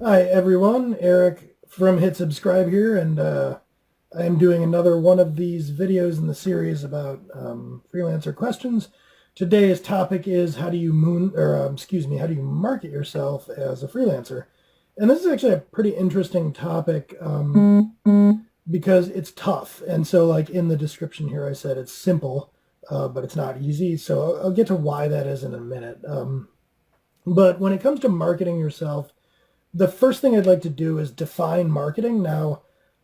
Hi everyone, Eric from Hit Subscribe here, and I am doing another one of these videos in the series about freelancer questions. Today's topic is how do you how do you market yourself as a freelancer? And this is actually a pretty interesting topic because it's tough. And so, like in the description here, I said it's simple, but it's not easy. So I'll get to why that is in a minute. But when it comes to marketing yourself, the first thing I'd like to do is define marketing. Now,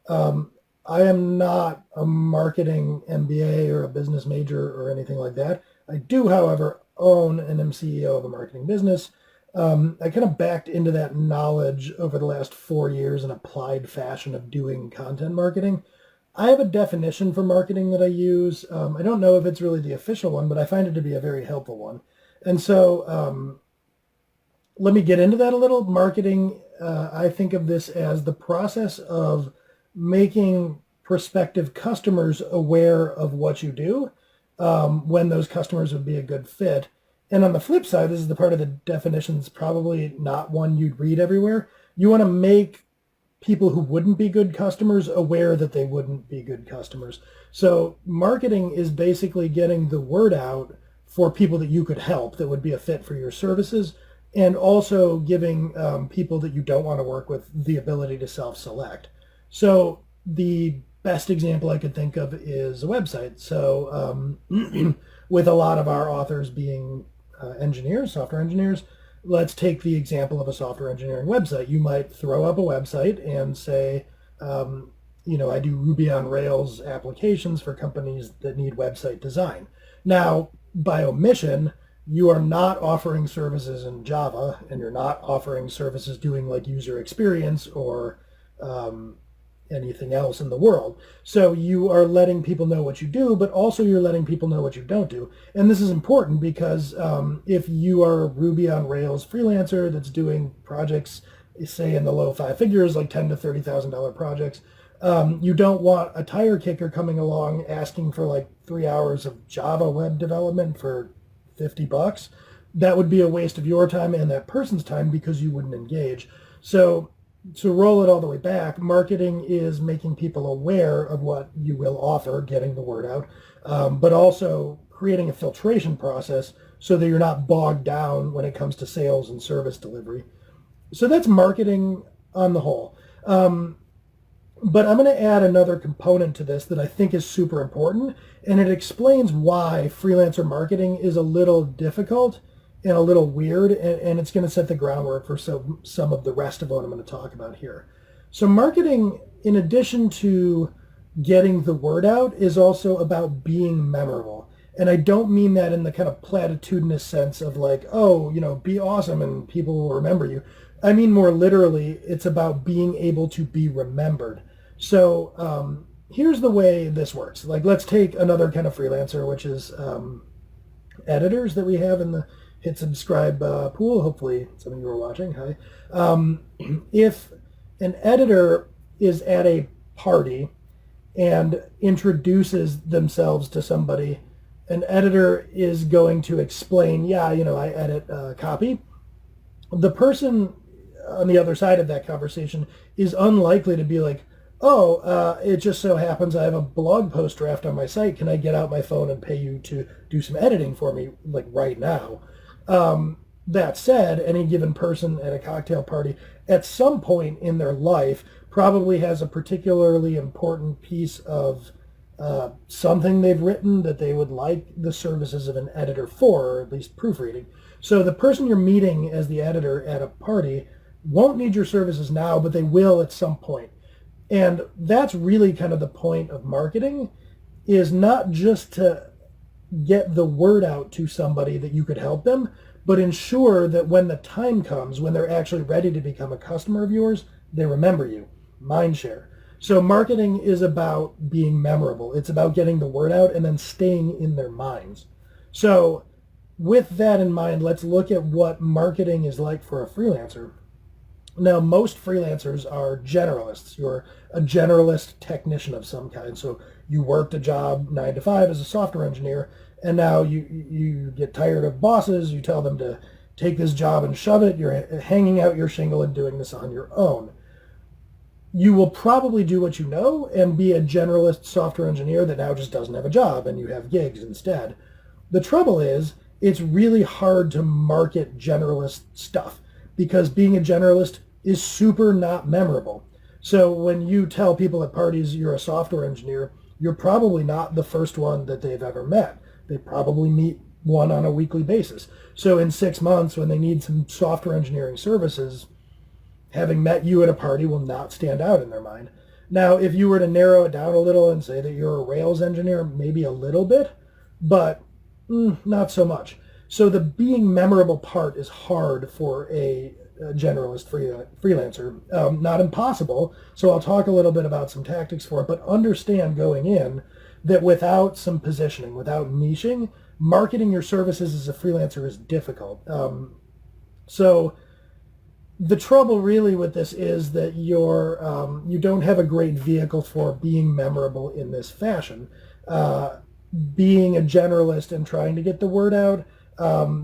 I am not a marketing MBA or a business major or anything like that. I do, however, own and am CEO of a marketing business. I kind of backed into that knowledge over the last 4 years in applied fashion of doing content marketing. I have a definition for marketing that I use. I don't know if it's really the official one, but I find it to be a very helpful one. And so let me get into that a little. Marketing, I think of this as the process of making prospective customers aware of what you do when those customers would be a good fit. And on the flip side, this is the part of the definition that's probably not one you'd read everywhere. You want to make people who wouldn't be good customers aware that they wouldn't be good customers. So marketing is basically getting the word out for people that you could help that would be a fit for your services, and also giving people that you don't want to work with the ability to self-select. So the best example I could think of is a website. So with a lot of our authors being engineers, software engineers, let's take the example of a software engineering website. You might throw up a website and say, I do Ruby on Rails applications for companies that need website design. Now, by omission, you are not offering services in Java, and you're not offering services doing like user experience or anything else in the world. So you are letting people know what you do, but also you're letting people know what you don't do. And this is important because if you are a Ruby on Rails freelancer that's doing projects, say in the low five figures, like $10,000 to $30,000 projects, you don't want a tire kicker coming along asking for like 3 hours of Java web development for $50. That would be a waste of your time and that person's time because you wouldn't engage. So to roll it all the way back, marketing is making people aware of what you will offer, getting the word out, but also creating a filtration process so that you're not bogged down when it comes to sales and service delivery. So that's marketing on the whole. But I'm going to add another component to this that I think is super important, and it explains why freelancer marketing is a little difficult and a little weird, and it's going to set the groundwork for some of the rest of what I'm going to talk about here. So marketing, in addition to getting the word out, is also about being memorable. And I don't mean that in the kind of platitudinous sense of like, oh, be awesome and people will remember you. I mean more literally, it's about being able to be remembered. So here's the way this works. Like, let's take another kind of freelancer, which is editors that we have in the Hit Subscribe pool. Hopefully some of you are watching. Hi. If an editor is at a party and introduces themselves to somebody, an editor is going to explain, I edit copy. The person on the other side of that conversation is unlikely to be like, it just so happens I have a blog post draft on my site. Can I get out my phone and pay you to do some editing for me, like right now? That said, any given person at a cocktail party at some point in their life probably has a particularly important piece of something they've written that they would like the services of an editor for, or at least proofreading. So the person you're meeting as the editor at a party won't need your services now, but they will at some point. And that's really kind of the point of marketing, is not just to get the word out to somebody that you could help them, but ensure that when the time comes, when they're actually ready to become a customer of yours, they remember you. Mindshare. So marketing is about being memorable. It's about getting the word out and then staying in their minds. So with that in mind, let's look at what marketing is like for a freelancer. Now, most freelancers are generalists. You're a generalist technician of some kind. So you worked a job 9 to 5 as a software engineer, and now you get tired of bosses. You tell them to take this job and shove it. You're hanging out your shingle and doing this on your own. You will probably do what you know and be a generalist software engineer that now just doesn't have a job and you have gigs instead. The trouble is, it's really hard to market generalist stuff because being a generalist is super not memorable. So when you tell people at parties you're a software engineer, you're probably not the first one that they've ever met. They probably meet one on a weekly basis. So in 6 months, when they need some software engineering services, having met you at a party will not stand out in their mind. Now, if you were to narrow it down a little and say that you're a Rails engineer, maybe a little bit, but not so much. So the being memorable part is hard for a generalist freelancer. Not impossible, so I'll talk a little bit about some tactics for it, but understand going in that without some positioning, without niching, marketing your services as a freelancer is difficult. So the trouble really with this is that you don't have a great vehicle for being memorable in this fashion. Being a generalist and trying to get the word out,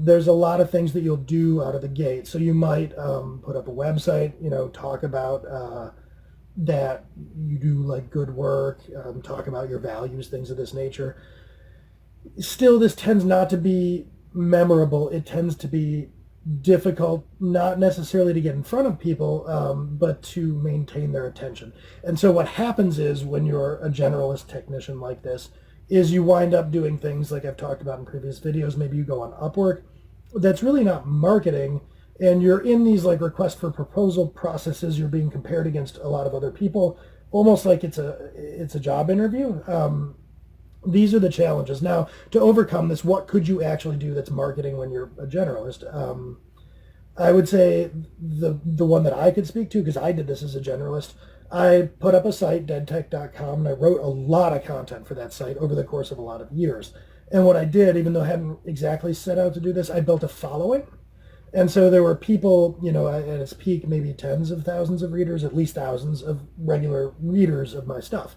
there's a lot of things that you'll do out of the gate. So you might put up a website, talk about that you do like good work, talk about your values, things of this nature. Still, this tends not to be memorable. It tends to be difficult, not necessarily to get in front of people, but to maintain their attention. And so what happens is when you're a generalist technician like this, is you wind up doing things like I've talked about in previous videos. Maybe you go on Upwork. That's really not marketing, and you're in these like request for proposal processes. You're being compared against a lot of other people, almost like it's a job interview. These are the challenges. Now, to overcome this, what could you actually do that's marketing when you're a generalist? I would say the one that I could speak to, because I did this as a generalist, I put up a site, deadtech.com, and I wrote a lot of content for that site over the course of a lot of years. And what I did, even though I hadn't exactly set out to do this, I built a following. And so there were people, at its peak, maybe tens of thousands of readers, at least thousands of regular readers of my stuff.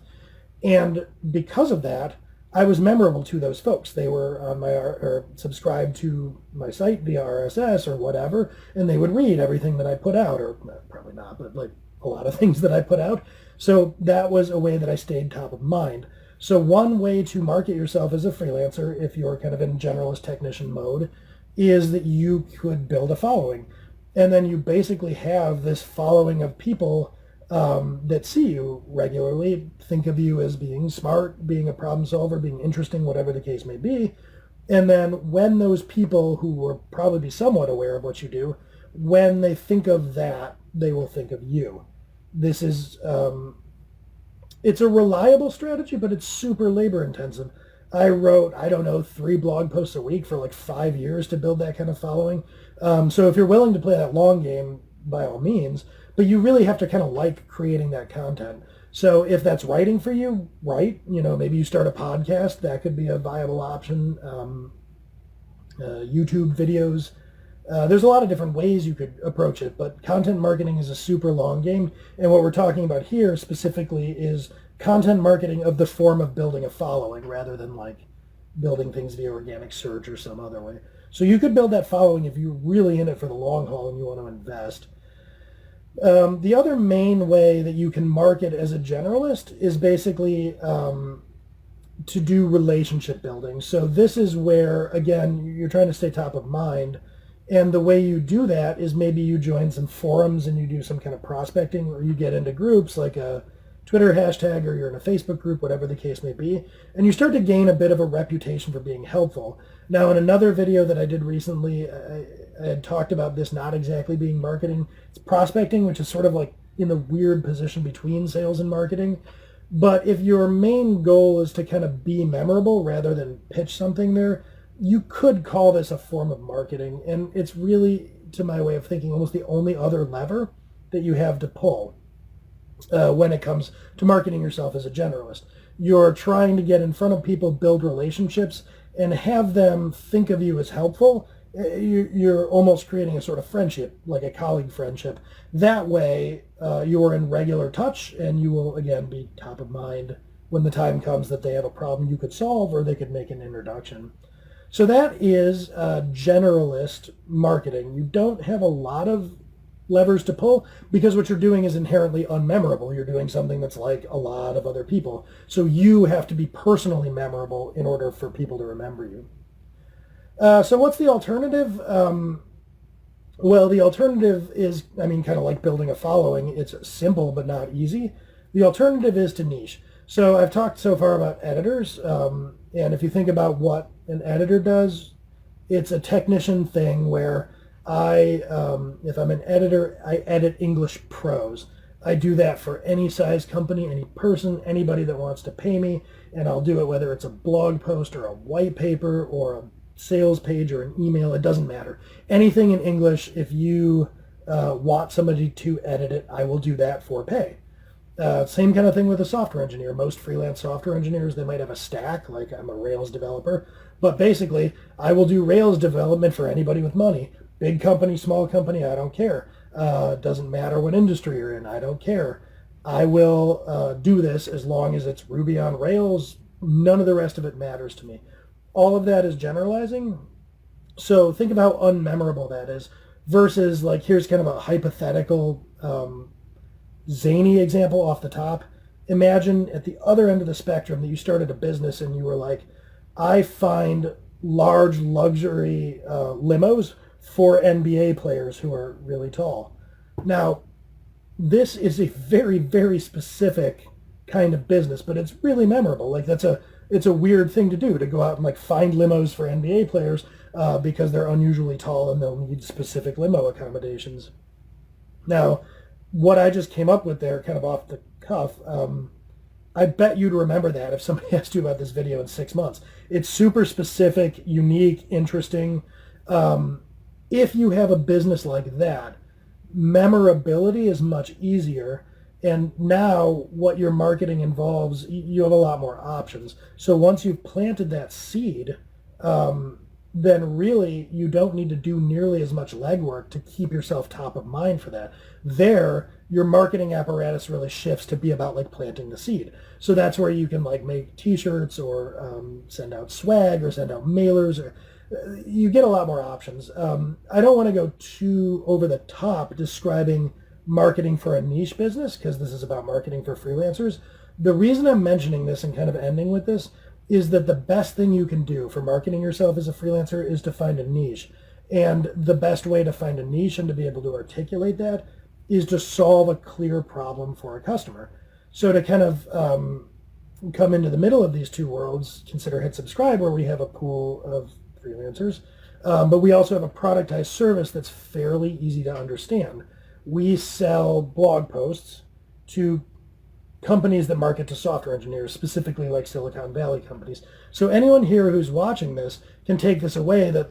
And because of that, I was memorable to those folks. They were on or subscribed to my site via RSS or whatever, and they would read everything that I put out, or probably not, but like a lot of things that I put out. So that was a way that I stayed top of mind. So one way to market yourself as a freelancer, if you're kind of in generalist technician mode, is that you could build a following. And then you basically have this following of people that see you regularly, think of you as being smart, being a problem solver, being interesting, whatever the case may be. And then when those people who will probably be somewhat aware of what you do, when they think of that, they will think of you. This is, it's a reliable strategy, but it's super labor intensive. I wrote, 3 blog posts a week for like 5 years to build that kind of following. So if you're willing to play that long game, by all means, but you really have to kind of like creating that content. So if that's writing for you, write. Maybe you start a podcast. That could be a viable option. YouTube videos. There's a lot of different ways you could approach it, but content marketing is a super long game. And what we're talking about here specifically is content marketing of the form of building a following rather than like building things via organic search or some other way. So you could build that following if you're really in it for the long haul and you want to invest. The other main way that you can market as a generalist is basically to do relationship building. So this is where, again, you're trying to stay top of mind. And the way you do that is maybe you join some forums and you do some kind of prospecting, or you get into groups like a Twitter hashtag, or you're in a Facebook group, whatever the case may be, and you start to gain a bit of a reputation for being helpful. Now, in another video that I did recently, I had talked about this not exactly being marketing. It's prospecting, which is sort of like in the weird position between sales and marketing. But if your main goal is to kind of be memorable rather than pitch something there, you could call this a form of marketing. And it's really, to my way of thinking, almost the only other lever that you have to pull when it comes to marketing yourself as a generalist. You're trying to get in front of people, build relationships, and have them think of you as helpful. You're almost creating a sort of friendship, like a colleague friendship. That way, you're in regular touch, and you will, again, be top of mind when the time comes that they have a problem you could solve, or they could make an introduction. So that is generalist marketing. You don't have a lot of levers to pull because what you're doing is inherently unmemorable. You're doing something that's like a lot of other people. So you have to be personally memorable in order for people to remember you. So what's the alternative? Well, the alternative is, kind of like building a following. It's simple but not easy. The alternative is to niche. So I've talked so far about editors, and if you think about what an editor does, it's a technician thing where if I'm an editor, I edit English prose. I do that for any size company, any person, anybody that wants to pay me, and I'll do it whether it's a blog post or a white paper or a sales page or an email. It doesn't matter. Anything in English, if you want somebody to edit it, I will do that for pay. Same kind of thing with a software engineer. Most freelance software engineers, they might have a stack, like I'm a Rails developer, but basically I will do Rails development for anybody with money. Big company, small company, I don't care. Doesn't matter what industry you're in, I don't care. I will do this as long as it's Ruby on Rails. None of the rest of it matters to me. All of that is generalizing. So think of how unmemorable that is versus like, here's kind of a hypothetical zany example off the top. Imagine at the other end of the spectrum that you started a business and you were like, I find large luxury limos for NBA players who are really tall. Now, this is a very, very specific kind of business, but it's really memorable. Like it's a weird thing to do, to go out and like find limos for NBA players because they're unusually tall and they'll need specific limo accommodations. Now, what I just came up with there, kind of off the cuff, I bet you'd remember that if somebody asked you about this video in 6 months. It's super specific, unique, interesting. If you have a business like that, memorability is much easier. And now what your marketing involves, you have a lot more options. So once you've planted that seed, then really you don't need to do nearly as much legwork to keep yourself top of mind for that. There, your marketing apparatus really shifts to be about like planting the seed. So that's where you can like make t-shirts or send out swag or send out mailers, or you get a lot more options. I don't want to go too over the top describing marketing for a niche business because this is about marketing for freelancers. The reason I'm mentioning this and kind of ending with this is that the best thing you can do for marketing yourself as a freelancer is to find a niche. And the best way to find a niche and to be able to articulate that is to solve a clear problem for a customer. So to kind of come into the middle of these two worlds, consider Hit Subscribe, where we have a pool of freelancers, but we also have a productized service that's fairly easy to understand. We sell blog posts to companies that market to software engineers, specifically like Silicon Valley companies. So anyone here who's watching this can take this away that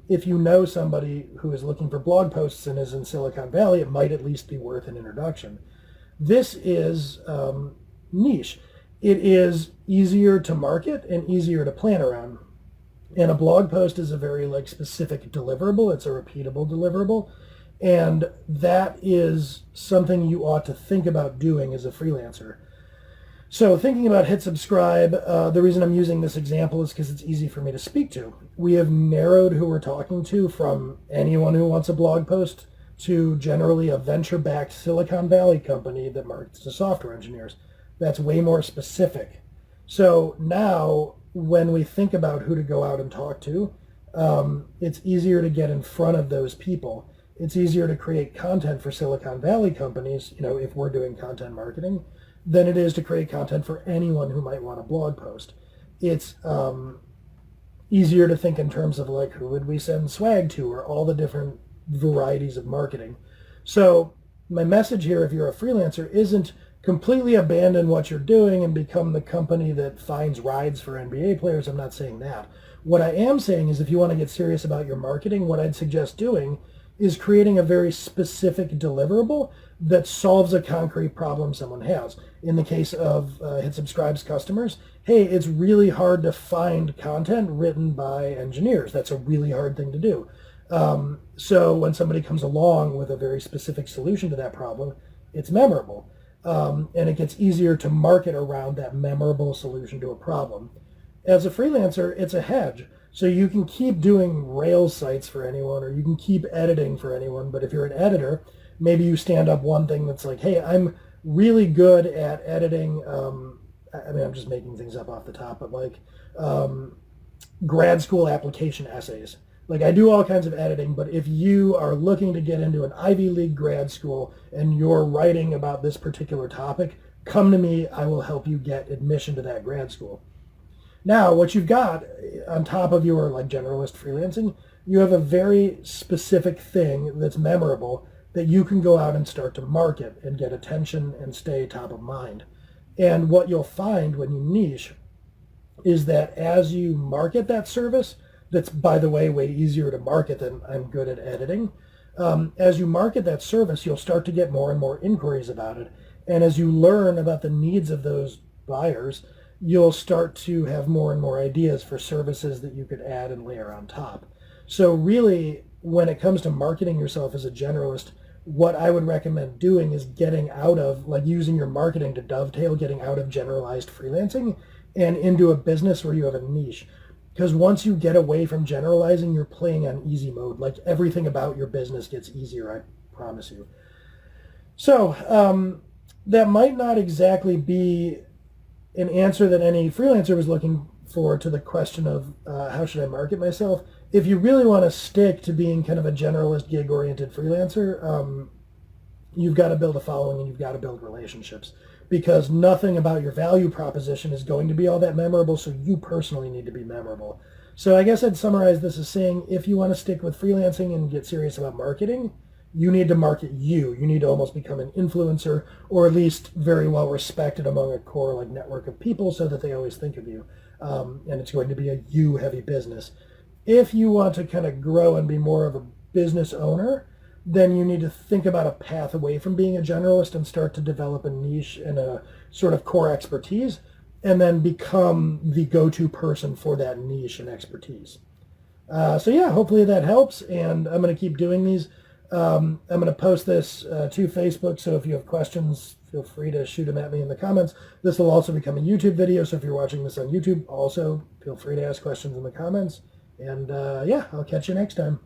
if you know somebody who is looking for blog posts and is in Silicon Valley, it might at least be worth an introduction. This is niche. It is easier to market and easier to plan around. And a blog post is a very like specific deliverable. It's a repeatable deliverable. And that is something you ought to think about doing as a freelancer. So thinking about Hit Subscribe, the reason I'm using this example is because it's easy for me to speak to. We have narrowed who we're talking to from anyone who wants a blog post to generally a venture-backed Silicon Valley company that markets to software engineers. That's way more specific. So now when we think about who to go out and talk to, it's easier to get in front of those people. It's easier to create content for Silicon Valley companies, if we're doing content marketing, than it is to create content for anyone who might want a blog post. It's easier to think in terms of like, who would we send swag to, or all the different varieties of marketing. So my message here, if you're a freelancer, isn't completely abandon what you're doing and become the company that finds rides for NBA players. I'm not saying that. What I am saying is if you want to get serious about your marketing, what I'd suggest doing is creating a very specific deliverable that solves a concrete problem someone has. In the case of Hit Subscribe's customers, hey, it's really hard to find content written by engineers. That's a really hard thing to do. So when somebody comes along with a very specific solution to that problem, it's memorable. And it gets easier to market around that memorable solution to a problem. As a freelancer, it's a hedge. So you can keep doing Rails sites for anyone, or you can keep editing for anyone. But if you're an editor, maybe you stand up one thing that's like, hey, I'm really good at editing. I mean, I'm just making things up off the top, but like grad school application essays. Like I do all kinds of editing, but if you are looking to get into an Ivy League grad school and you're writing about this particular topic, come to me. I will help you get admission to that grad school. Now, what you've got on top of your like generalist freelancing, you have a very specific thing that's memorable that you can go out and start to market and get attention and stay top of mind. And what you'll find when you niche is that as you market that service, that's, by the way easier to market than I'm good at editing. As you market that service, you'll start to get more and more inquiries about it. And as you learn about the needs of those buyers, you'll start to have more and more ideas for services that you could add and layer on top. So really, when it comes to marketing yourself as a generalist, what I would recommend doing is getting out of, like using your marketing to dovetail, getting out of generalized freelancing and into a business where you have a niche. Because once you get away from generalizing, you're playing on easy mode. Like everything about your business gets easier, I promise you. So that might not exactly be an answer that any freelancer was looking for to the question of how should I market myself. If you really want to stick to being kind of a generalist gig-oriented freelancer, you've got to build a following and you've got to build relationships, because nothing about your value proposition is going to be all that memorable, so you personally need to be memorable. So I guess I'd summarize this as saying, if you want to stick with freelancing and get serious about marketing, you need to market you. You need to almost become an influencer, or at least very well respected among a core like network of people so that they always think of you. And it's going to be a you-heavy business. If you want to kind of grow and be more of a business owner, then you need to think about a path away from being a generalist and start to develop a niche and a sort of core expertise, and then become the go-to person for that niche and expertise. So yeah, hopefully that helps, and I'm going to keep doing these. I'm going to post this to Facebook, so if you have questions, feel free to shoot them at me in the comments. This will also become a YouTube video, so if you're watching this on YouTube, also feel free to ask questions in the comments. And yeah, I'll catch you next time.